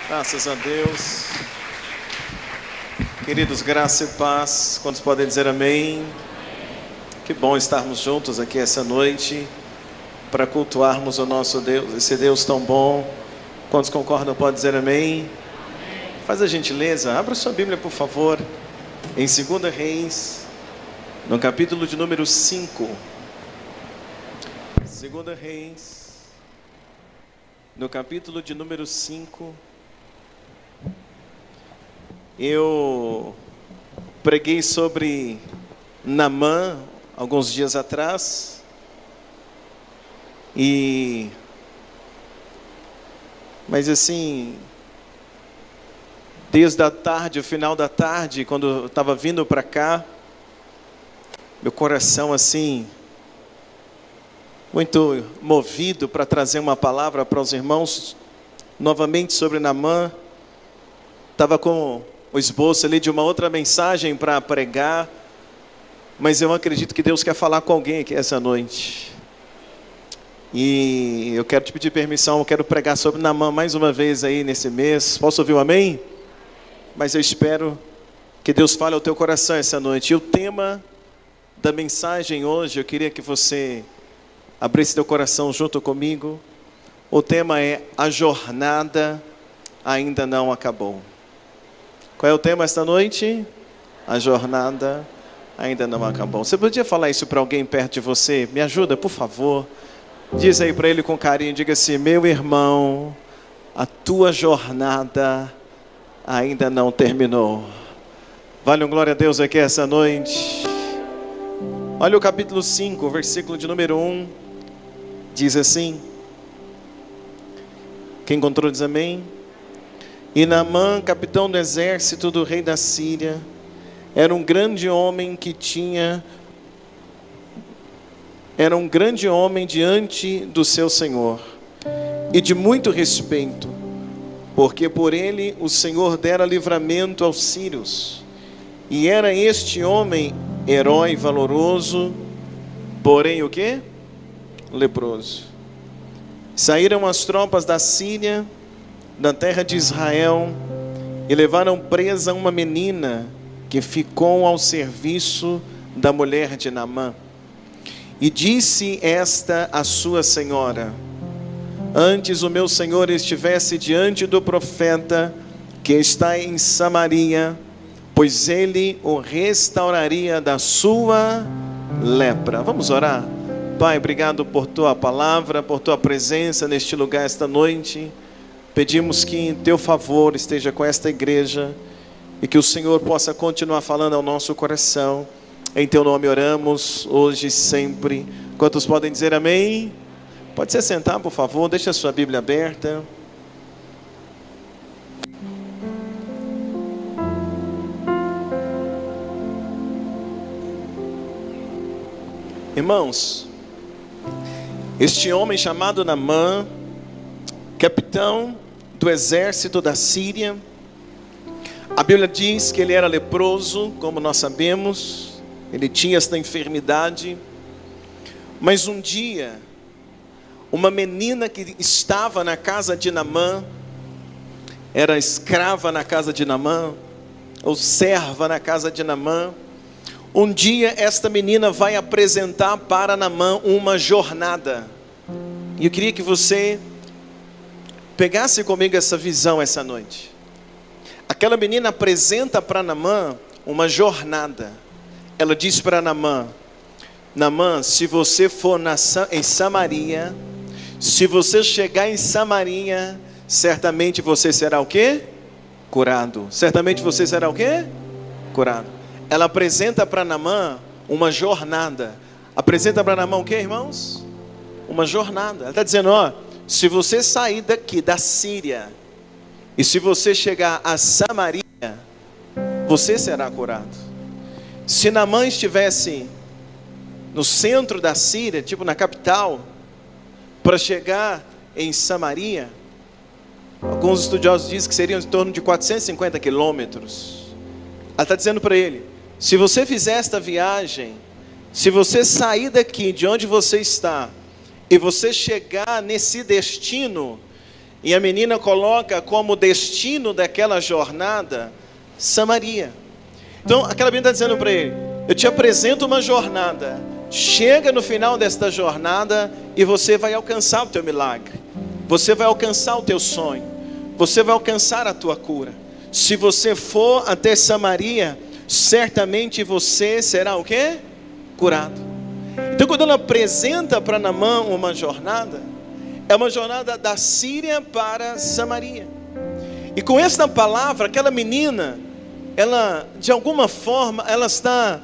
Graças a Deus. Queridos, graça e paz. Quantos podem dizer amém? Que bom estarmos juntos aqui essa noite para cultuarmos o nosso Deus, esse Deus tão bom. Quantos concordam podem dizer amém? Faz a gentileza, abra sua Bíblia por favor, em 2 Reis, no capítulo de número 5. 2 Reis, no capítulo de número 5. Eu preguei sobre Naamã alguns dias atrás mas assim, desde a tarde, o final da tarde, quando eu estava vindo para cá, meu coração assim, muito movido para trazer uma palavra para os irmãos, novamente sobre Naamã. Estava com o esboço ali de uma outra mensagem para pregar, mas eu acredito que Deus quer falar com alguém aqui essa noite. E eu quero te pedir permissão, eu quero pregar sobre Naamã mais uma vez aí nesse mês. Posso ouvir um amém? Mas eu espero que Deus fale ao teu coração essa noite. E o tema da mensagem hoje, eu queria que você abrisse teu coração junto comigo. O tema é: a jornada ainda não acabou. Qual é o tema esta noite? A jornada ainda não acabou. Você podia falar isso para alguém perto de você? Me ajuda, por favor. Diz aí para ele com carinho, diga assim: meu irmão, a tua jornada ainda não terminou. Vale um glória a Deus aqui essa noite. Olha o capítulo 5, versículo de número 1. Diz assim. Quem encontrou diz amém. E Naamã, capitão do exército do rei da Síria, era um grande homem diante do seu senhor, e de muito respeito, porque por ele o Senhor dera livramento aos sírios. E era este homem herói valoroso, porém o quê? Leproso. Saíram as tropas da Síria da terra de Israel e levaram presa uma menina que ficou ao serviço da mulher de Naamã. E disse esta a sua senhora: antes o meu senhor estivesse diante do profeta que está em Samaria, pois ele o restauraria da sua lepra. Vamos orar? Pai, obrigado por tua palavra, por tua presença neste lugar esta noite. Pedimos que em teu favor esteja com esta igreja e que o Senhor possa continuar falando ao nosso coração. Em teu nome oramos, hoje e sempre. Quantos podem dizer amém? Pode se sentar, por favor, deixa a sua Bíblia aberta. Irmãos, este homem chamado Naamã, capitão do exército da Síria, a Bíblia diz que ele era leproso, como nós sabemos, ele tinha esta enfermidade. Mas um dia, uma menina que estava na casa de Naamã, era escrava na casa de Naamã, ou serva na casa de Naamã, um dia esta menina vai apresentar para Naamã uma jornada. E eu queria que você pegasse comigo essa visão essa noite. Aquela menina apresenta para Naamã uma jornada. Ela diz para Naamã: Naamã, se você for em Samaria, se você chegar em Samaria, certamente você será o quê? Curado. Certamente você será o quê? Curado. Ela apresenta para Naamã uma jornada. Apresenta para Naamã o quê, irmãos? Uma jornada. Ela está dizendo: ó, se você sair daqui da Síria e se você chegar a Samaria, você será curado. Se Naamã estivesse no centro da Síria, tipo na capital, para chegar em Samaria, alguns estudiosos dizem que seriam em torno de 450 quilômetros. Ela está dizendo para ele: se você fizer esta viagem, se você sair daqui de onde você está e você chegar nesse destino, E a menina coloca como destino daquela jornada Samaria. Então aquela menina está dizendo para ele: eu te apresento uma jornada, chega no final desta jornada e você vai alcançar o teu milagre, você vai alcançar o teu sonho, você vai alcançar a tua cura. Se você for até Samaria, certamente você será o quê? Curado. Então quando ela apresenta para Naamã uma jornada, é uma jornada da Síria para Samaria. E com esta palavra, aquela menina, ela de alguma forma, ela está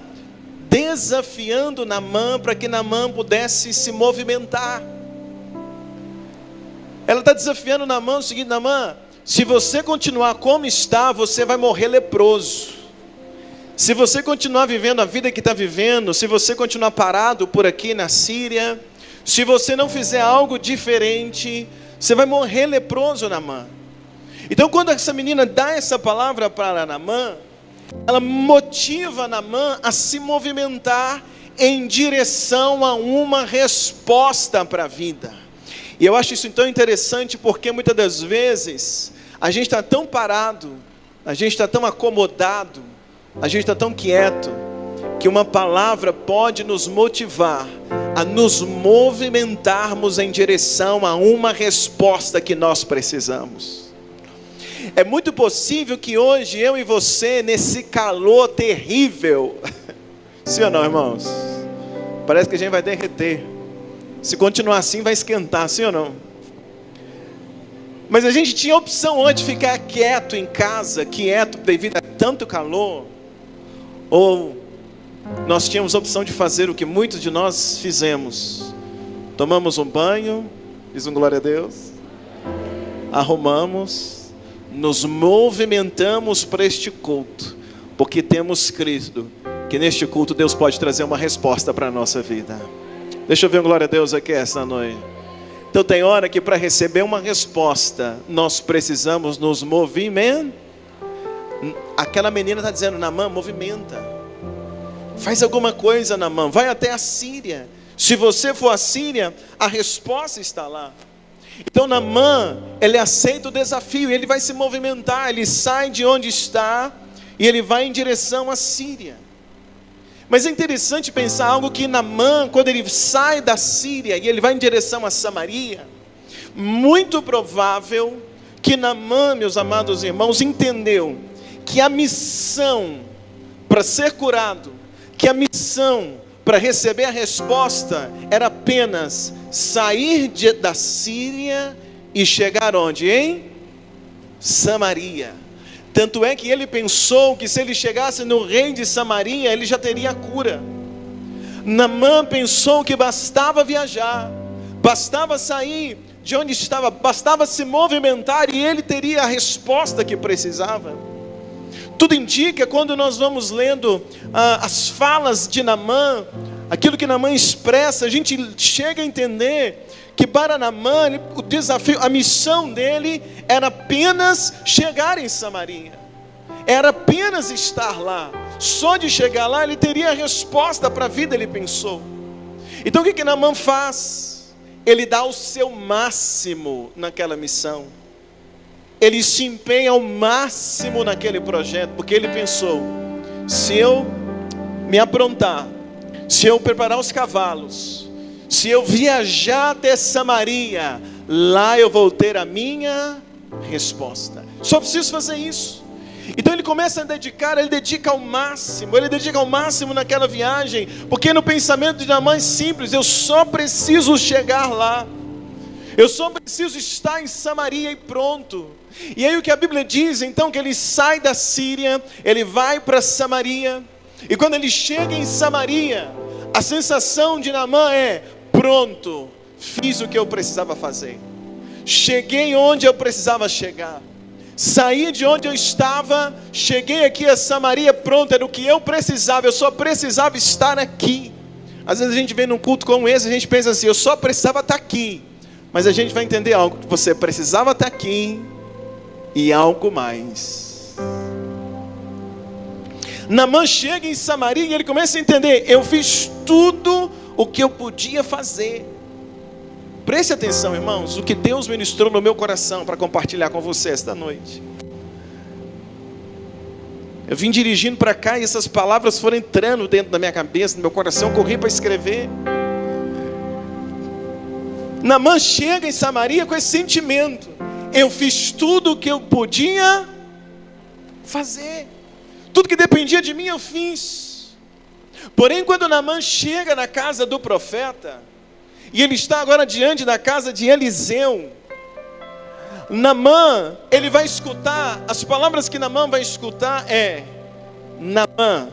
desafiando Naamã para que Naamã pudesse se movimentar. Ela está desafiando Naamã o seguinte: Naamã, se você continuar como está, você vai morrer leproso. Se você continuar vivendo a vida que está vivendo, se você continuar parado por aqui na Síria, se você não fizer algo diferente, você vai morrer leproso, Naamã. Então quando essa menina dá essa palavra para Naamã, ela motiva Naamã a se movimentar em direção a uma resposta para a vida. E eu acho isso tão interessante, porque muitas das vezes a gente está tão parado, a gente está tão acomodado, a gente está tão quieto, que uma palavra pode nos motivar a nos movimentarmos em direção a uma resposta que nós precisamos. É muito possível que hoje eu e você, nesse calor terrível, sim ou não, irmãos? Parece que a gente vai derreter. Se continuar assim vai esquentar, sim ou não? Mas a gente tinha a opção antes de ficar quieto em casa, quieto devido a tanto calor, ou nós tínhamos a opção de fazer o que muitos de nós fizemos: tomamos um banho, diz um glória a Deus, arrumamos, nos movimentamos para este culto, porque temos crido que neste culto Deus pode trazer uma resposta para a nossa vida. Deixa eu ver um glória a Deus aqui esta noite. Então tem hora que para receber uma resposta nós precisamos nos movimentar. Aquela menina está dizendo: Naamã, movimenta, faz alguma coisa, Naamã, vai até a Síria. Se você for à Síria, a resposta está lá. Então Naamã, ele aceita o desafio, ele vai se movimentar, ele sai de onde está e ele vai em direção à Síria. Mas é interessante pensar algo que Naamã, quando ele sai da Síria e ele vai em direção a Samaria, muito provável que Naamã, meus amados irmãos, entendeu que a missão para ser curado, que a missão para receber a resposta era apenas sair da Síria e chegar onde? Em Samaria. Tanto é que ele pensou que se ele chegasse no rei de Samaria, ele já teria a cura. Naamã pensou que bastava viajar, bastava sair de onde estava, bastava se movimentar e ele teria a resposta que precisava. Tudo indica, quando nós vamos lendo as falas de Naamã, aquilo que Naamã expressa, a gente chega a entender que para Naamã, o desafio, a missão dele era apenas chegar em Samaria, era apenas estar lá. Só de chegar lá ele teria a resposta para a vida, ele pensou. Então o que Naamã faz? Ele dá o seu máximo naquela missão, ele se empenha ao máximo naquele projeto, porque ele pensou: se eu me aprontar, se eu preparar os cavalos, se eu viajar até Samaria, lá eu vou ter a minha resposta. Só preciso fazer isso. Então ele começa a dedicar, ele dedica ao máximo naquela viagem, porque no pensamento de Naamã é simples: eu só preciso chegar lá, eu só preciso estar em Samaria e pronto. E aí o que a Bíblia diz, então, que ele sai da Síria, ele vai para Samaria, e quando ele chega em Samaria, a sensação de Naamã é: pronto, fiz o que eu precisava fazer, cheguei onde eu precisava chegar, saí de onde eu estava, cheguei aqui a Samaria, pronto, era o que eu precisava, eu só precisava estar aqui. Às vezes a gente vem num culto como esse, a gente pensa assim: eu só precisava estar aqui. Mas a gente vai entender algo: você precisava estar aqui e algo mais. Naamã chega em Samaria e ele começa a entender: eu fiz tudo o que eu podia fazer. Preste atenção, irmãos, o que Deus ministrou no meu coração para compartilhar com você esta noite. Eu vim dirigindo para cá e essas palavras foram entrando dentro da minha cabeça, no meu coração, corri para escrever. Naamã chega em Samaria com esse sentimento: eu fiz tudo o que eu podia fazer, tudo que dependia de mim eu fiz. Porém, quando Naamã chega na casa do profeta, e ele está agora diante da casa de Eliseu, Naamã, ele vai escutar, as palavras que Naamã vai escutar é: Naamã,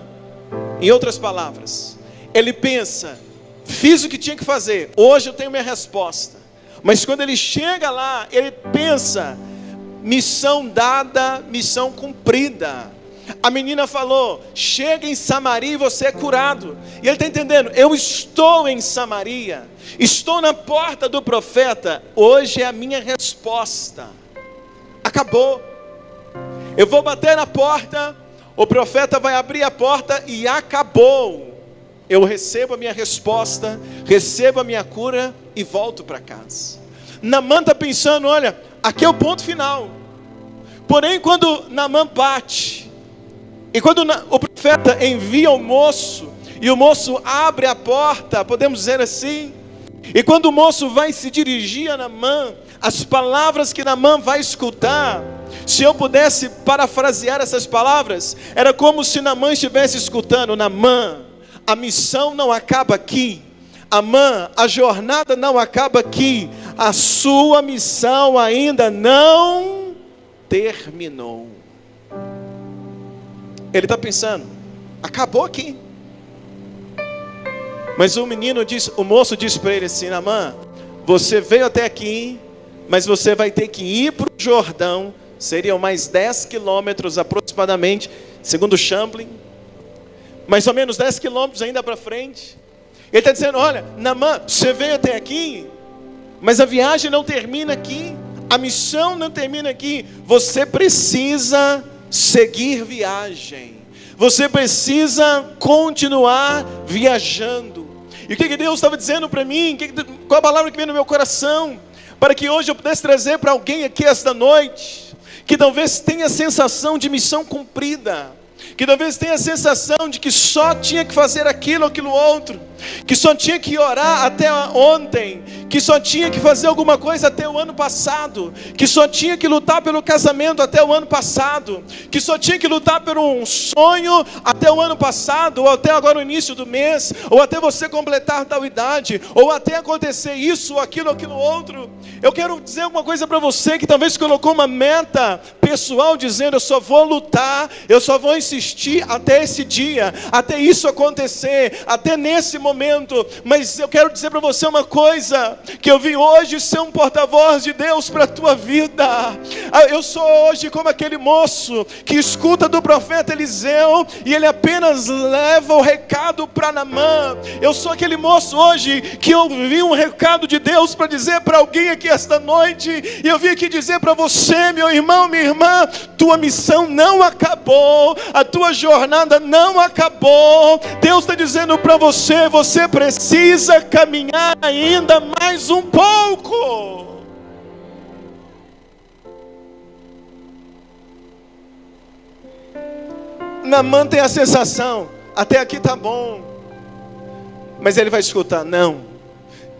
em outras palavras, ele pensa, fiz o que tinha que fazer, hoje eu tenho minha resposta. Mas quando ele chega lá, ele pensa, missão dada, missão cumprida. A menina falou, chega em Samaria e você é curado. E ele está entendendo, eu estou em Samaria, estou na porta do profeta, hoje é a minha resposta. Acabou. Eu vou bater na porta, o profeta vai abrir a porta e acabou. Eu recebo a minha resposta, recebo a minha cura e volto para casa. Naamã está pensando, olha, aqui é o ponto final. Porém, quando Naamã bate, e quando o profeta envia o moço, e o moço abre a porta, podemos dizer assim, e quando o moço vai se dirigir a Naamã, as palavras que Naamã vai escutar, se eu pudesse parafrasear essas palavras, era como se Naamã estivesse escutando: Naamã, a missão não acaba aqui. Naamã, a jornada não acaba aqui. A sua missão ainda não terminou. Ele está pensando, acabou aqui. Mas o moço disse para ele assim: Naamã, você veio até aqui, mas você vai ter que ir para o Jordão. Seriam mais 10 quilômetros aproximadamente, segundo Champlin, mais ou menos 10 quilômetros ainda para frente. Ele está dizendo: olha, Naamã, você veio até aqui, mas a viagem não termina aqui, a missão não termina aqui. Você precisa seguir viagem, você precisa continuar viajando. E o que Deus estava dizendo para mim? Qual a palavra que veio no meu coração? Para que hoje eu pudesse trazer para alguém aqui esta noite, que talvez tenha a sensação de missão cumprida, que talvez tenha a sensação de que só tinha que fazer aquilo ou aquilo outro, que só tinha que orar até ontem, que só tinha que fazer alguma coisa até o ano passado, que só tinha que lutar pelo casamento até o ano passado, que só tinha que lutar por um sonho até o ano passado, ou até agora o início do mês, ou até você completar tal idade, ou até acontecer isso, ou aquilo outro. Eu quero dizer alguma coisa para você que talvez colocou uma meta pessoal, dizendo: eu só vou lutar, eu só vou insistir até esse dia, até isso acontecer, até nesse momento. Mas eu quero dizer para você uma coisa, que eu vim hoje ser um porta-voz de Deus para a tua vida. Eu sou hoje como aquele moço que escuta do profeta Eliseu, e ele apenas leva o recado para Naamã. Eu sou aquele moço hoje que ouvi um recado de Deus para dizer para alguém aqui esta noite, e eu vim aqui dizer para você, meu irmão, minha irmã, tua missão não acabou, a tua jornada não acabou. Deus está dizendo para você, você precisa caminhar ainda mais um pouco. Naamã tem a sensação, até aqui está bom, mas ele vai escutar: não,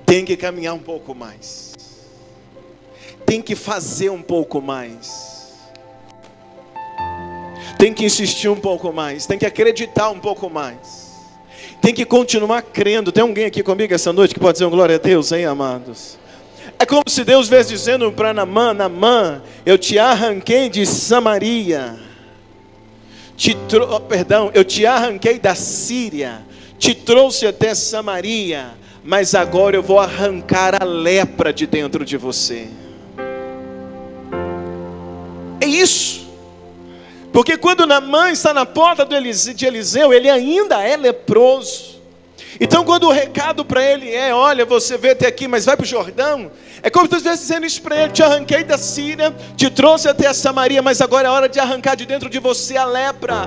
tem que caminhar um pouco mais, tem que fazer um pouco mais, tem que insistir um pouco mais, tem que acreditar um pouco mais, tem que continuar crendo. Tem alguém aqui comigo essa noite que pode dizer um glória a Deus, hein, amados? É como se Deus estivesse dizendo para Naamã: Naamã, eu te arranquei de Samaria, eu te arranquei da Síria, te trouxe até Samaria, mas agora eu vou arrancar a lepra de dentro de você. É isso. Porque quando Naamã está na porta de Eliseu, ele ainda é leproso. Então quando o recado para ele é: olha, você veio até aqui, mas vai para o Jordão, é como se eu estivesse dizendo isso para ele: te arranquei da Síria, te trouxe até a Samaria, mas agora é hora de arrancar de dentro de você a lepra.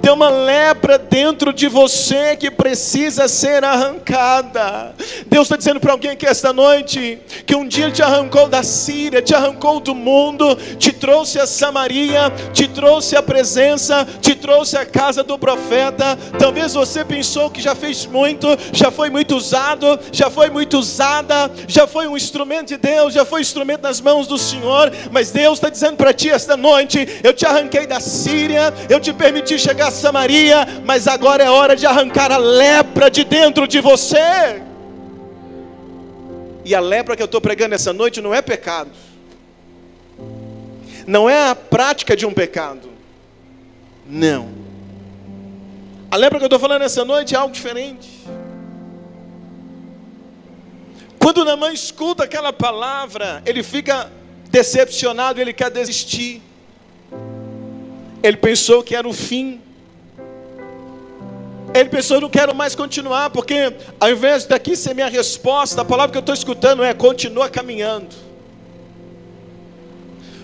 Tem uma lepra dentro de você que precisa ser arrancada. Deus está dizendo para alguém aqui esta noite, que um dia Ele te arrancou da Síria, te arrancou do mundo, te trouxe a Samaria, te trouxe a presença, te trouxe a casa do profeta. Talvez você pensou que já fez muito, já foi muito usado, já foi muito usada, já foi um instrumento de Deus, já foi instrumento nas mãos do Senhor. Mas Deus está dizendo para ti esta noite: eu te arranquei da Síria, eu te permiti chegar a Samaria, mas agora é hora de arrancar a lepra de dentro de você. E a lepra que eu estou pregando essa noite não é pecado, não é a prática de um pecado, não. A lepra que eu estou falando essa noite é algo diferente. Quando Naamã escuta aquela palavra, ele fica decepcionado, ele quer desistir. Ele pensou que era o fim. Ele pensou: eu não quero mais continuar, porque ao invés daqui ser minha resposta, a palavra que eu estou escutando é: continua caminhando.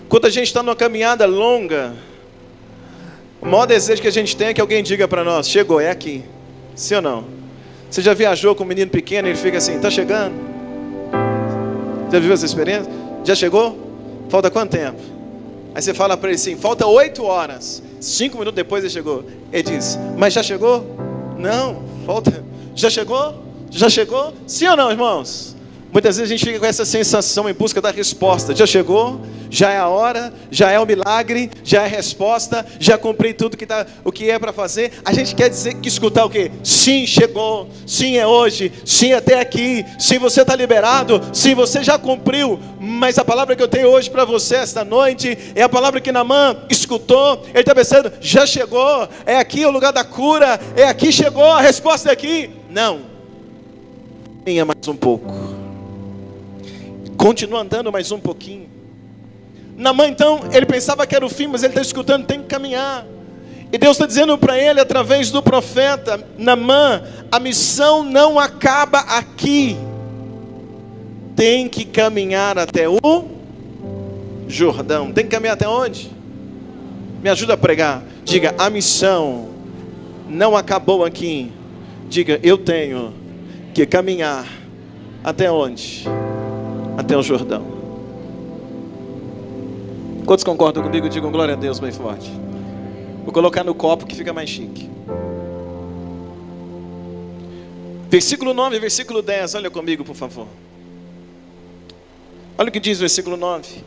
Quando a gente está numa caminhada longa, o maior desejo que a gente tem é que alguém diga para nós: chegou, é aqui. Sim ou não? Você já viajou com um menino pequeno e ele fica assim: está chegando? Já viveu essa experiência? Já chegou? Falta quanto tempo? Aí você fala para ele assim: falta 8 horas. 5 minutos depois ele chegou. Ele diz: mas já chegou? Não, falta. Já chegou? Já chegou? Sim ou não, irmãos? Muitas vezes a gente fica com essa sensação em busca da resposta. Já chegou? Já é a hora? Já é o milagre? Já é a resposta? Já cumpri tudo o que é para fazer? A gente quer escutar o quê? Sim, chegou. Sim, é hoje. Sim, até aqui. Sim, você está liberado. Sim, você já cumpriu. Mas a palavra que eu tenho hoje para você esta noite é a palavra que Naamã escutou. Ele está pensando: já chegou. É aqui o lugar da cura. É aqui, chegou. A resposta é aqui. Não. Venha mais um pouco. Continua andando mais um pouquinho. Naamã então, ele pensava que era o fim, mas ele está escutando: tem que caminhar. E Deus está dizendo para ele através do profeta: Naamã, a missão não acaba aqui. Tem que caminhar até o Jordão. Tem que caminhar até onde? Me ajuda a pregar. Diga: a missão não acabou aqui. Diga: eu tenho que caminhar até onde? Até o Jordão. Quantos concordam comigo? Digam glória a Deus bem forte. Vou colocar no copo que fica mais chique. Versículo 9 e versículo 10. Olha comigo, por favor. Olha o que diz o versículo 9.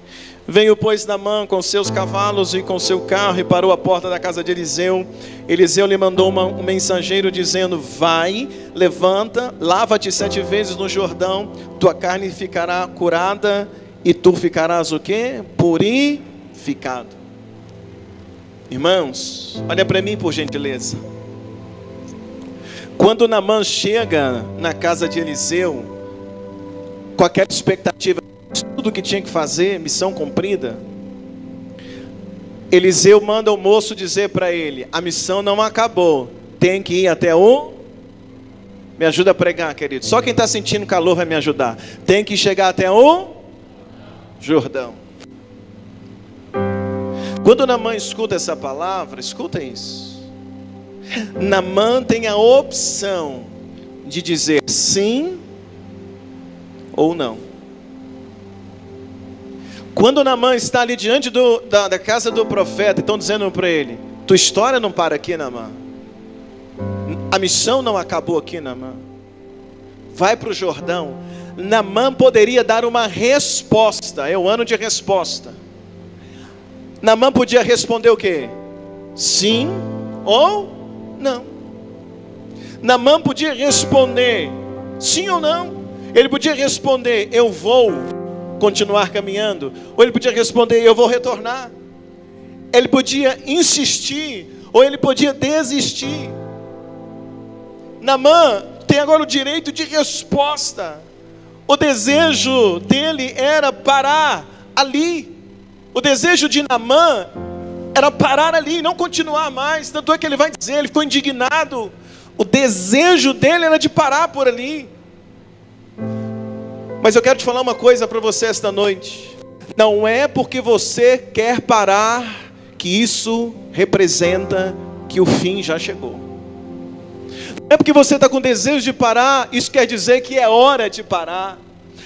Veio, pois, Naamã com seus cavalos e com seu carro e parou à porta da casa de Eliseu. Eliseu lhe mandou um mensageiro dizendo: vai, levanta, lava-te 7 vezes no Jordão, tua carne ficará curada e tu ficarás o quê? Purificado. Irmãos, olha para mim por gentileza. Quando Naamã chega na casa de Eliseu, com aquela expectativa de tudo que tinha que fazer, missão cumprida, Eliseu manda o moço dizer para ele: a missão não acabou, tem que ir até o... Me ajuda a pregar, querido. Só quem está sentindo calor vai me ajudar. Tem que chegar até o Jordão. Quando Naamã escuta essa palavra, escuta isso. Naamã tem a opção de dizer sim ou não. Quando Naamã está ali diante da casa do profeta, estão dizendo para ele: tua história não para aqui, Naamã. A missão não acabou aqui, Naamã. Vai para o Jordão. Naamã poderia dar uma resposta. É o ano de resposta. Naamã podia responder o quê? Sim ou não. Naamã podia responder sim ou não. Ele podia responder: eu vou continuar caminhando. Ou ele podia responder: eu vou retornar. Ele podia insistir, ou ele podia desistir. Naamã tem agora o direito de resposta. O desejo dele era parar ali. O desejo de Naamã era parar ali, não continuar mais. Tanto é que ele vai dizer, ele ficou indignado. O desejo dele era de parar por ali. Mas eu quero te falar uma coisa para você esta noite. Não é porque você quer parar que isso representa que o fim já chegou. Não é porque você está com desejo de parar, isso quer dizer que é hora de parar.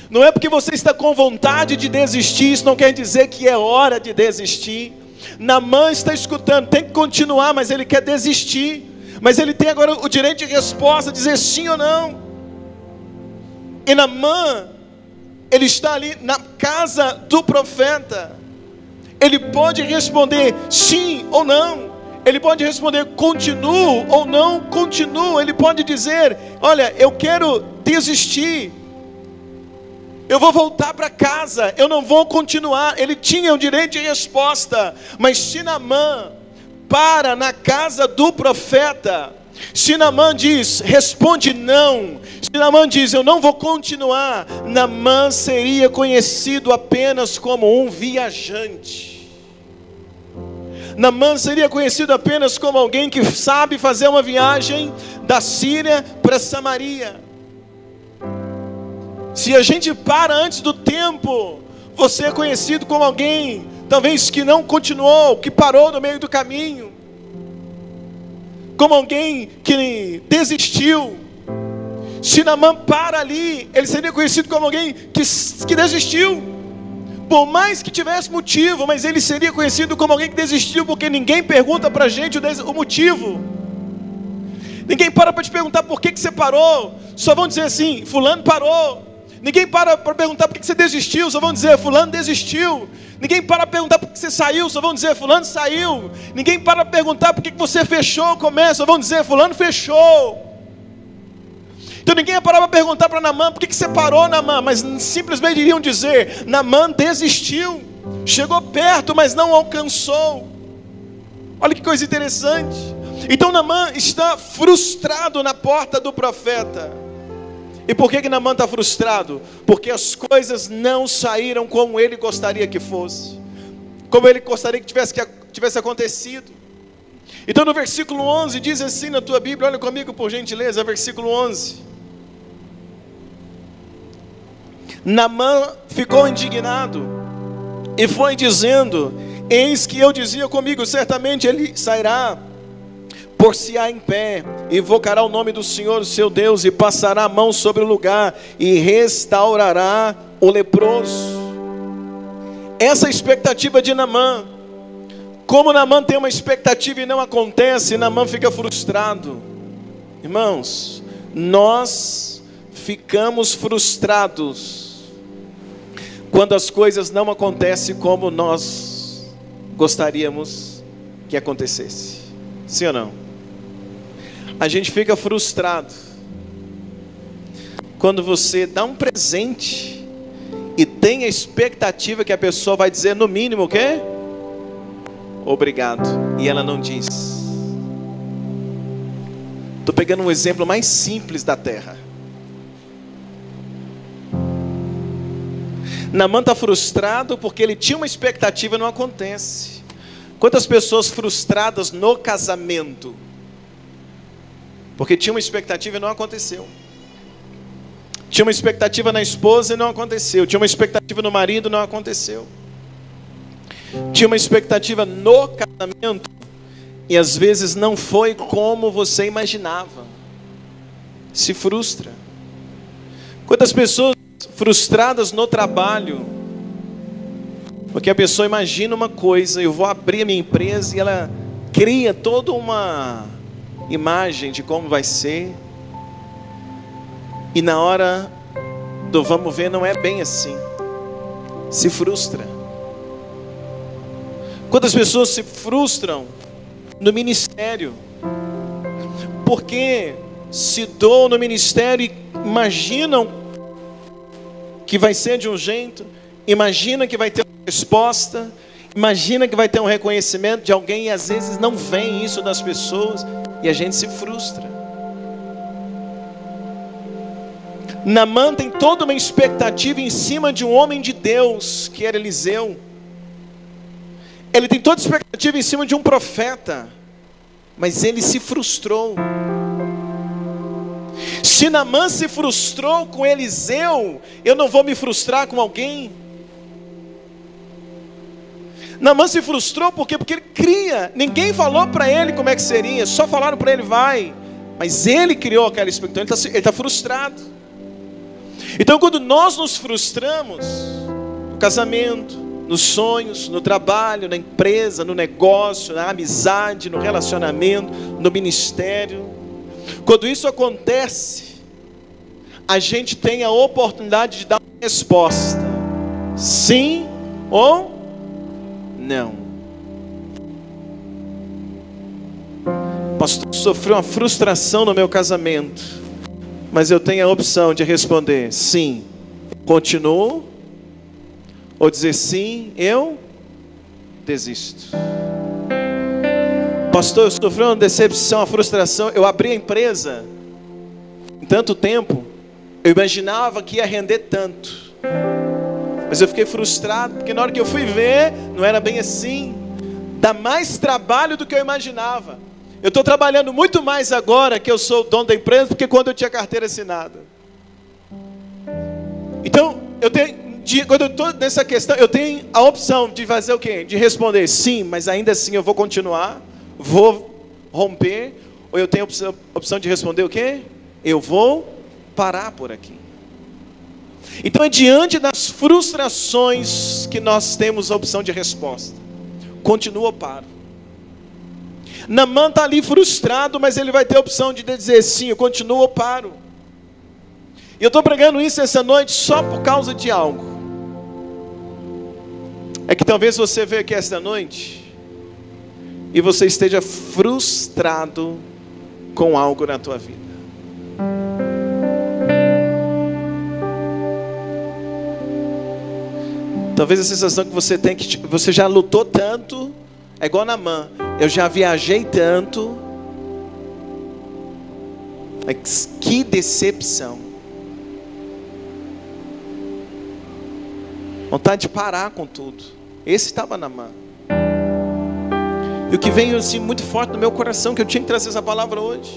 Não é porque você está com vontade de desistir, isso não quer dizer que é hora de desistir. Naamã está escutando, tem que continuar, mas ele quer desistir. Mas ele tem agora o direito de resposta, dizer sim ou não. E Naamã, ele está ali na casa do profeta. Ele pode responder sim ou não. Ele pode responder continuo ou não continuo. Ele pode dizer, olha, eu quero desistir. Eu vou voltar para casa, eu não vou continuar. Ele tinha o direito de resposta. Mas se Naamã para na casa do profeta, se Naamã diz, responde não, se Naamã diz, eu não vou continuar, Naamã seria conhecido apenas como um viajante. Naamã seria conhecido apenas como alguém que sabe fazer uma viagem da Síria para Samaria. Se a gente para antes do tempo, você é conhecido como alguém, talvez que não continuou, que parou no meio do caminho, como alguém que desistiu. Se Naamã para ali, ele seria conhecido como alguém que desistiu. Por mais que tivesse motivo, mas ele seria conhecido como alguém que desistiu, porque ninguém pergunta para a gente o motivo. Ninguém para te perguntar por que você parou. Só vão dizer assim, fulano parou. Ninguém para perguntar por que você desistiu. Só vão dizer, fulano desistiu. Ninguém para perguntar por que você saiu. Só vão dizer, fulano saiu. Ninguém para perguntar por que você fechou o comércio. Só vão dizer, fulano fechou. Então ninguém ia parar para perguntar para Naamã, por que você parou, Naamã? Mas simplesmente iriam dizer, Naamã desistiu, chegou perto, mas não alcançou. Olha que coisa interessante. Então Naamã está frustrado na porta do profeta. E por que Naamã está frustrado? Porque as coisas não saíram como ele gostaria que fosse, como ele gostaria que tivesse acontecido. Então no versículo 11 diz assim na tua Bíblia, olha comigo por gentileza, versículo 11. Naamã ficou indignado e foi dizendo, eis que eu dizia comigo, certamente ele sairá, por-se-á em pé, invocará o nome do Senhor, o seu Deus, e passará a mão sobre o lugar, e restaurará o leproso. Essa é a expectativa de Naamã. Como Naamã tem uma expectativa e não acontece, Naamã fica frustrado. Irmãos, nós ficamos frustrados quando as coisas não acontecem como nós gostaríamos que acontecesse. Sim ou não? A gente fica frustrado quando você dá um presente e tem a expectativa que a pessoa vai dizer no mínimo o quê? Obrigado. E ela não diz. Estou pegando um exemplo mais simples da terra. Naamã está frustrado porque ele tinha uma expectativa e não acontece. Quantas pessoas frustradas no casamento? Porque tinha uma expectativa e não aconteceu. Tinha uma expectativa na esposa e não aconteceu. Tinha uma expectativa no marido e não aconteceu. Tinha uma expectativa no casamento e às vezes não foi como você imaginava. Se frustra. Quantas pessoas frustradas no trabalho, porque a pessoa imagina uma coisa, eu vou abrir a minha empresa e ela cria toda uma imagem de como vai ser, e na hora do vamos ver não é bem assim, se frustra. Quantas pessoas se frustram no ministério, porque se doam no ministério e imaginam que vai ser de um jeito, imagina que vai ter uma resposta, imagina que vai ter um reconhecimento de alguém, e às vezes não vem isso das pessoas, e a gente se frustra. Naamã tem toda uma expectativa em cima de um homem de Deus, que era Eliseu. Ele tem toda a expectativa em cima de um profeta, mas ele se frustrou. Se Naamã se frustrou com Eliseu, eu não vou me frustrar com alguém. Naamã se frustrou por quê? Porque ele cria. Ninguém falou para ele como é que seria, só falaram para ele, vai. Mas ele criou aquela expectativa, ele está frustrado. Então quando nós nos frustramos, no casamento, nos sonhos, no trabalho, na empresa, no negócio, na amizade, no relacionamento, no ministério, quando isso acontece, a gente tem a oportunidade de dar uma resposta, sim ou não. Pastor, sofri uma frustração no meu casamento, mas eu tenho a opção de responder sim, continuo, ou dizer sim, eu desisto. Pastor, eu sofri uma decepção, uma frustração. Eu abri a empresa em tanto tempo, eu imaginava que ia render tanto, mas eu fiquei frustrado, porque na hora que eu fui ver, não era bem assim. Dá mais trabalho do que eu imaginava. Eu estou trabalhando muito mais agora que eu sou o dono da empresa, do que quando eu tinha carteira assinada. Então, quando eu estou nessa questão, eu tenho a opção de fazer o quê? De responder sim, mas ainda assim eu vou continuar, vou romper, ou eu tenho a opção de responder o quê? Eu vou parar por aqui. Então é diante das frustrações que nós temos a opção de resposta. Continua ou paro? Naamã está ali frustrado, mas ele vai ter a opção de dizer sim, eu continuo ou paro. E eu estou pregando isso essa noite só por causa de algo. É que talvez você veja aqui esta noite e você esteja frustrado com algo na tua vida. Talvez a sensação que você tem que você já lutou tanto, é igual Naamã, eu já viajei tanto, mas que decepção. Vontade de parar com tudo. Esse estava Naamã. E o que veio assim muito forte no meu coração, que eu tinha que trazer essa palavra hoje.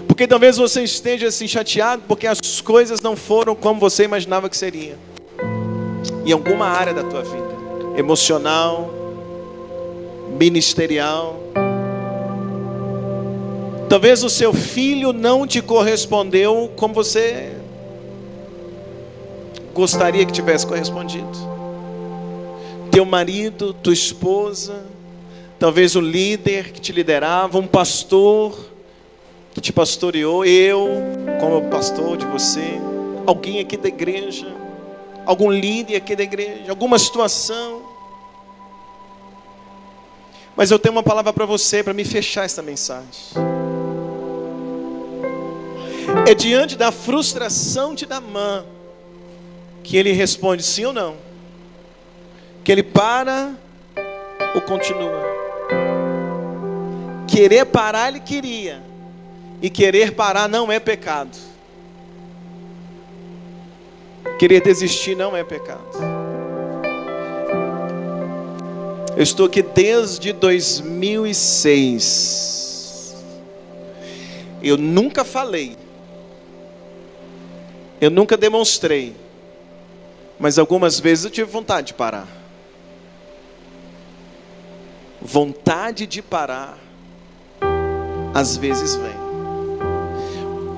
Porque talvez você esteja assim chateado, porque as coisas não foram como você imaginava que seria. Em alguma área da tua vida, emocional, ministerial. Talvez o seu filho não te correspondeu como você gostaria que tivesse correspondido. Teu marido, tua esposa, talvez o líder que te liderava, um pastor que te pastoreou, eu como pastor de você, alguém aqui da igreja, algum líder aqui da igreja, alguma situação. Mas eu tenho uma palavra para você, para me fechar esta mensagem. É diante da frustração de Naamã que ele responde sim ou não, que ele para ou continua. Querer parar ele queria, e querer parar não é pecado. Querer desistir não é pecado. Eu estou aqui desde 2006. Eu nunca falei, eu nunca demonstrei, mas algumas vezes eu tive vontade de parar. Vontade de parar, às vezes vem.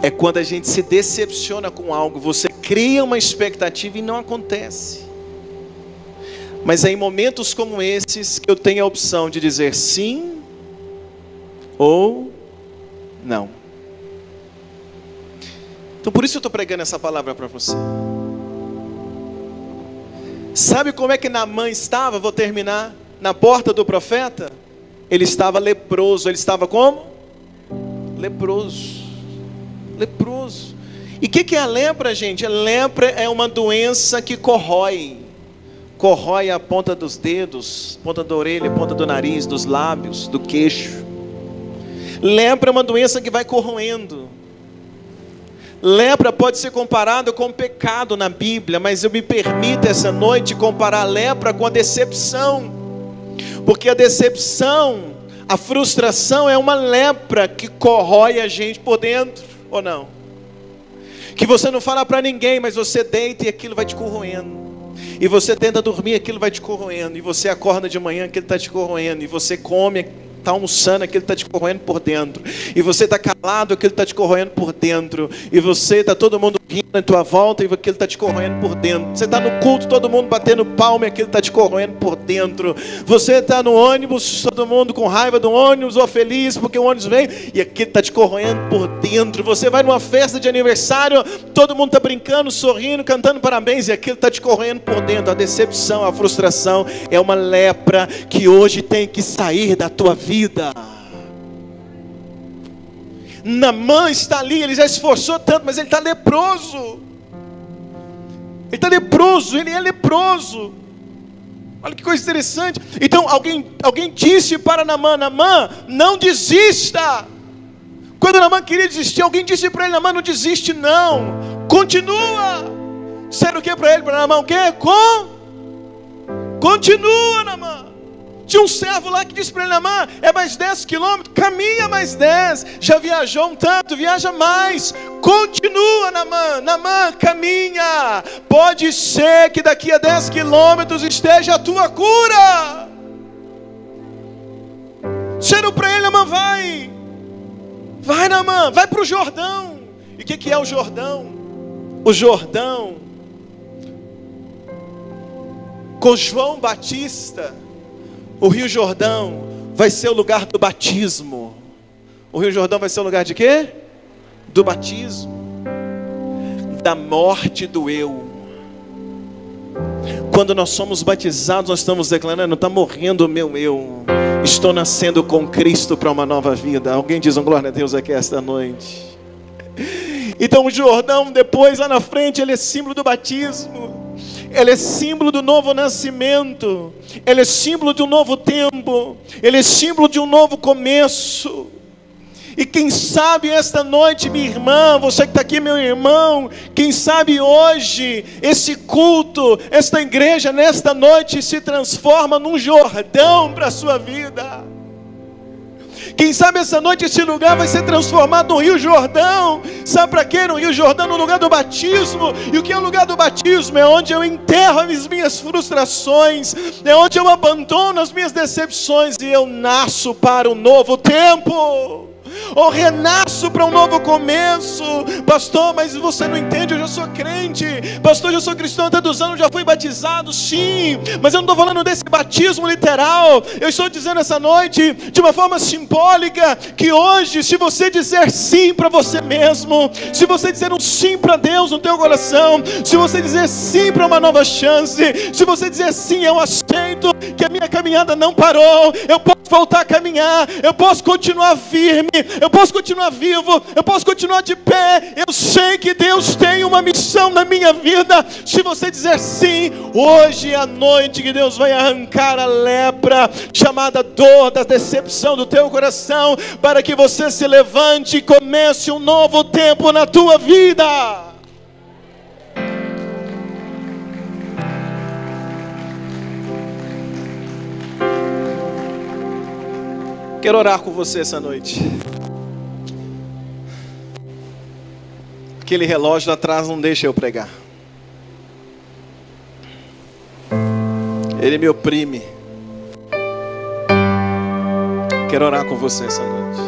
É quando a gente se decepciona com algo, você cria uma expectativa e não acontece. Mas é em momentos como esses que eu tenho a opção de dizer sim ou não. Então por isso eu estou pregando essa palavra para você. Sabe como é que Naamã estava? Vou terminar. Na porta do profeta, ele estava leproso. Ele estava como? Leproso. Leproso. E o que é a lepra, gente? A lepra é uma doença que corrói. Corrói a ponta dos dedos, ponta da orelha, ponta do nariz, dos lábios, do queixo. Lepra é uma doença que vai corroendo. Lepra pode ser comparada com pecado na Bíblia, mas eu me permito essa noite comparar a lepra com a decepção. Porque a decepção, a frustração é uma lepra que corrói a gente por dentro, ou não? Que você não fala para ninguém, mas você deita e aquilo vai te corroendo. E você tenta dormir, aquilo vai te corroendo. E você acorda de manhã, aquilo está te corroendo. E você come, está almoçando, aquilo está te corroendo por dentro. E você está calado, aquilo está te corroendo por dentro. E você está todo mundo rindo na tua volta, e aquilo está te corroendo por dentro. Você está no culto, todo mundo batendo palma, e aquilo está te corroendo por dentro. Você está no ônibus, todo mundo com raiva do ônibus, ou feliz porque o ônibus vem, e aquilo está te corroendo por dentro. Você vai numa festa de aniversário, todo mundo está brincando, sorrindo, cantando parabéns, e aquilo está te corroendo por dentro. A decepção, a frustração é uma lepra que hoje tem que sair da tua vida. Naamã está ali, ele já esforçou tanto, mas ele está leproso. Ele está leproso, ele é leproso. Olha que coisa interessante. Então alguém disse para Naamã: Naamã, não desista. Quando Naamã queria desistir, alguém disse para ele: Naamã, não desiste não, continua. Disseram o que para ele? Para Naamã, o que? Continua, Naamã. Tinha um servo lá que disse para ele: Naamã, é mais 10 quilômetros, caminha mais 10, já viajou um tanto, viaja mais, continua, Naamã. Naamã, caminha, pode ser que daqui a 10 quilômetros esteja a tua cura. Disseram para ele: Naamã, vai Naamã, vai para o Jordão. E o que é o Jordão? O Jordão, com João Batista, o Rio Jordão vai ser o lugar do batismo. O Rio Jordão vai ser o lugar de quê? Do batismo, da morte do eu. Quando nós somos batizados, nós estamos declarando: está morrendo o meu eu, estou nascendo com Cristo para uma nova vida. Alguém diz um glória a Deus aqui esta noite. Então o Jordão depois lá na frente, ele é símbolo do batismo. Ele é símbolo do novo nascimento. Ele é símbolo de um novo tempo. Ele é símbolo de um novo começo. E quem sabe esta noite, minha irmã, você que está aqui, meu irmão, quem sabe hoje esse culto, esta igreja nesta noite se transforma num Jordão para a sua vida. Quem sabe essa noite esse lugar vai ser transformado no Rio Jordão. Sabe para quê? No Rio Jordão, no lugar do batismo. E o que é o lugar do batismo? É onde eu enterro as minhas frustrações, é onde eu abandono as minhas decepções, e eu nasço para um novo tempo, ou renasço para um novo começo. Pastor, mas você não entende, eu já sou crente. Pastor, eu já sou cristão há tantos anos, já fui batizado. Sim, mas eu não estou falando desse batismo literal. Eu estou dizendo essa noite, de uma forma simbólica, que hoje, se você dizer sim para você mesmo, se você dizer um sim para Deus no teu coração, se você dizer sim para uma nova chance, se você dizer sim, eu aceito que a minha caminhada não parou, eu posso voltar a caminhar, eu posso continuar firme, eu posso continuar vivo, eu posso continuar de pé. Eu sei que Deus tem uma missão na minha vida. Se você dizer sim, hoje é a noite que Deus vai arrancar a lepra chamada dor da decepção do teu coração, para que você se levante e comece um novo tempo na tua vida. Quero orar com você essa noite. Aquele relógio lá atrás não deixa eu pregar. Ele me oprime. Quero orar com você essa noite.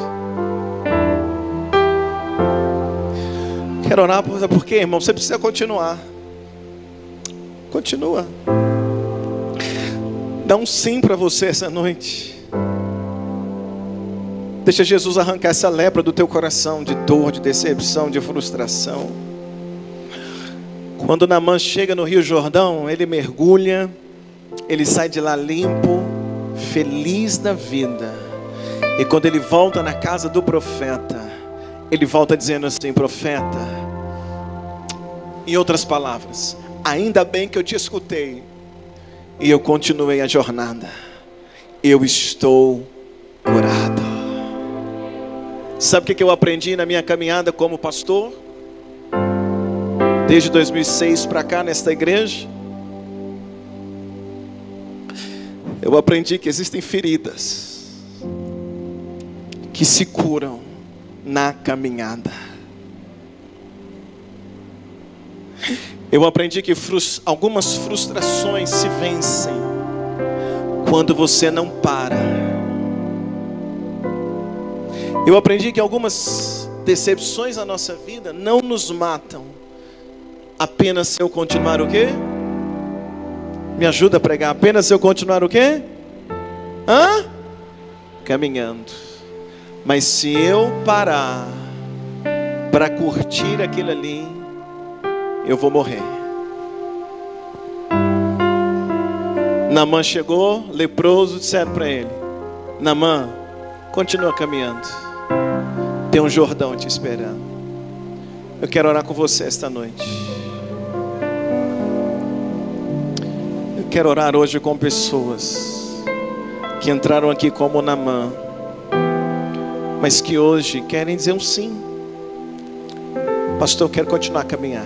Quero orar porque, irmão, você precisa continuar. Continua. Dá um sim para você essa noite. Deixa Jesus arrancar essa lepra do teu coração, de dor, de decepção, de frustração. Quando Naamã chega no Rio Jordão, ele mergulha, ele sai de lá limpo, feliz da vida. E quando ele volta na casa do profeta, ele volta dizendo assim: profeta, em outras palavras, ainda bem que eu te escutei e eu continuei a jornada. Eu estou curado. Sabe o que eu aprendi na minha caminhada como pastor? Desde 2006 para cá nesta igreja, eu aprendi que existem feridas que se curam na caminhada. Eu aprendi que algumas frustrações se vencem quando você não para. Eu aprendi que algumas decepções na nossa vida não nos matam, apenas se eu continuar o quê? Me ajuda a pregar. Apenas se eu continuar o quê? Caminhando. Mas se eu parar para curtir aquilo ali, eu vou morrer. Naamã chegou, leproso, disseram para ele: Naamã, continua caminhando, tem um Jordão te esperando. Eu quero orar com você esta noite. Eu quero orar hoje com pessoas que entraram aqui como Naamã, mas que hoje querem dizer um sim. Pastor, eu quero continuar a caminhar.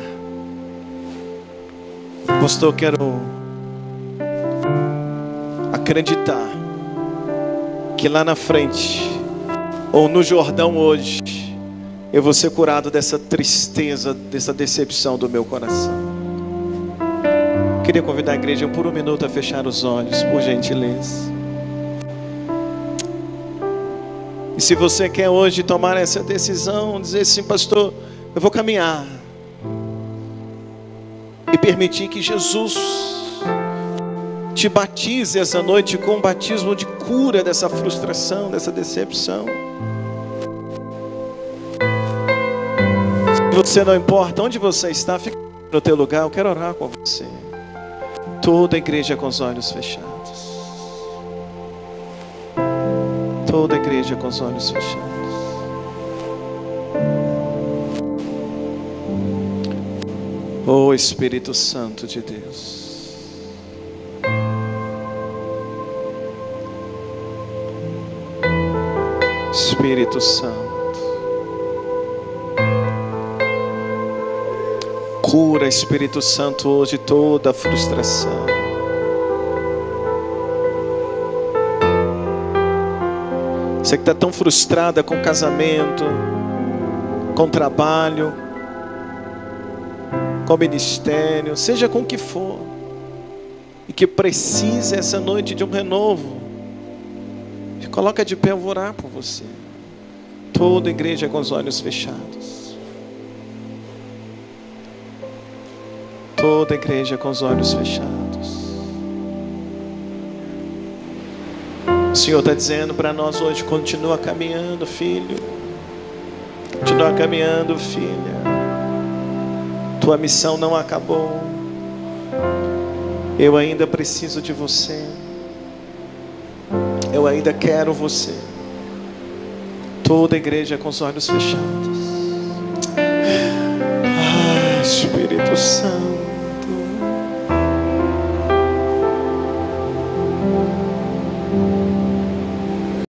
Pastor, eu quero acreditar que lá na frente, ou no Jordão hoje, eu vou ser curado dessa tristeza, dessa decepção do meu coração. Queria convidar a igreja por um minuto a fechar os olhos, por gentileza. E se você quer hoje tomar essa decisão, dizer assim: pastor, eu vou caminhar, e permitir que Jesus te batize essa noite com um batismo de cura dessa frustração, dessa decepção. Se você não importa onde você está, fica no teu lugar. Eu quero orar com você. Toda a igreja com os olhos fechados. Toda a igreja com os olhos fechados. Oh Espírito Santo de Deus, Espírito Santo, cura, Espírito Santo, hoje toda a frustração. Você que está tão frustrada com casamento, com trabalho, com ministério, seja com o que for, e que precisa essa noite de um renovo, coloca de pé, eu vou orar por você. Toda a igreja com os olhos fechados. Toda a igreja com os olhos fechados. O Senhor está dizendo para nós hoje: continua caminhando, filho. Continua caminhando, filha. Tua missão não acabou. Eu ainda preciso de você. Eu ainda quero você. Toda a igreja com os olhos fechados. Espírito Santo.